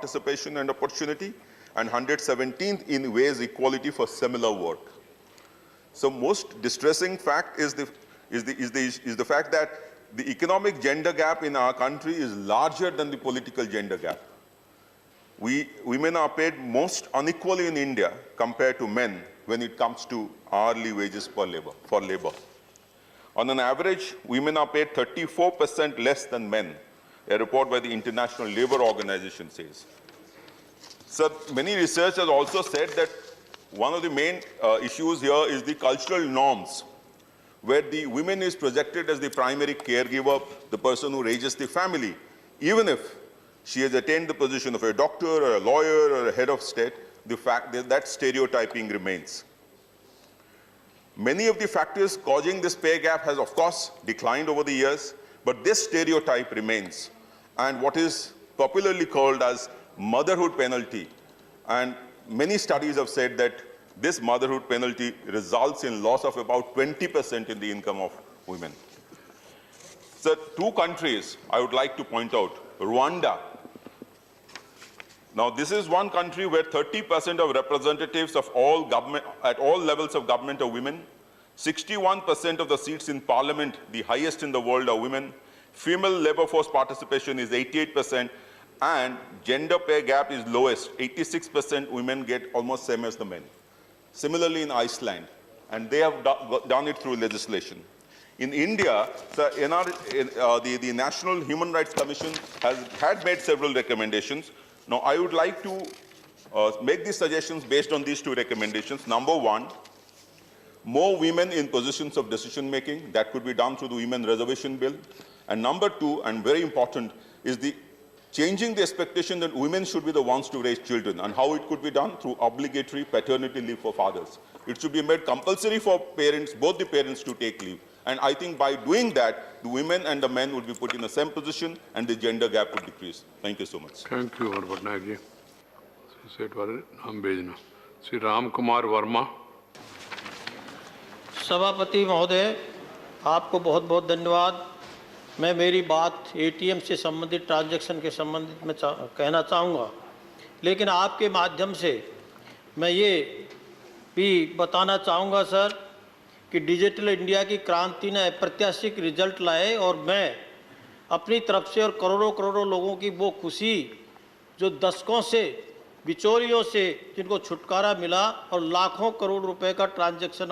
participation and opportunity, and 117th in wage equality for similar work. So most distressing fact is the fact that the economic gender gap in our country is larger than the political gender gap. Women are paid most unequally in India compared to men when it comes to hourly wages for labor. On an average, women are paid 34% less than men, a report by the International Labour Organization says. So many researchers also said that one of the main issues here is the cultural norms, where the woman is projected as the primary caregiver, the person who raises the family, even if she has attained the position of a doctor or a lawyer or a head of state. The fact that stereotyping remains. Many of the factors causing this pay gap has, of course, declined over the years, but this stereotype remains. And what is popularly called as motherhood penalty, and many studies have said that this motherhood penalty results in loss of about 20% in the income of women. So two countries I would like to point out. Rwanda. Now this is one country where 30% of representatives of all government, at all levels of government, are women. 61% of the seats in parliament, the highest in the world, are women. Female labor force participation is 88%, and gender pay gap is lowest. 86% women get almost same as the men. Similarly in Iceland, and they have done it through legislation. In India, the National Human Rights Commission had made several recommendations. Now, I would like to make these suggestions based on these two recommendations. Number one, more women in positions of decision-making. That could be done through the Women Reservation Bill. And number two, and very important, is the changing the expectation that women should be the ones to raise children, and how it could be done through obligatory paternity leave for fathers. It should be made compulsory for parents, both the parents, to take leave. And I think by doing that, the women and the men would be put in the same position and the gender gap would decrease. Thank you so much. Thank you, Patnaik ji. Sri Ram Kumar Verma. सभापति महोदय, आपको बहुत बहुत धन्यवाद। मैं मेरी बात ATM से संबंधित ट्रांजैक्शन के संबंधित में कहना चाहूँगा, लेकिन आपके माध्यम से मैं ये भी बताना चाहूँगा सर कि डिजिटल इंडिया की क्रांति ने अप्रत्याशित रिजल्ट लाए, और मैं अपनी तरफ से और करोड़ों करोड़ों लोगों की वो खुशी जो दशकों से बिचौलियों से जिनको छुटकारा मिला और लाखों करोड़ रुपए का ट्रांजैक्शन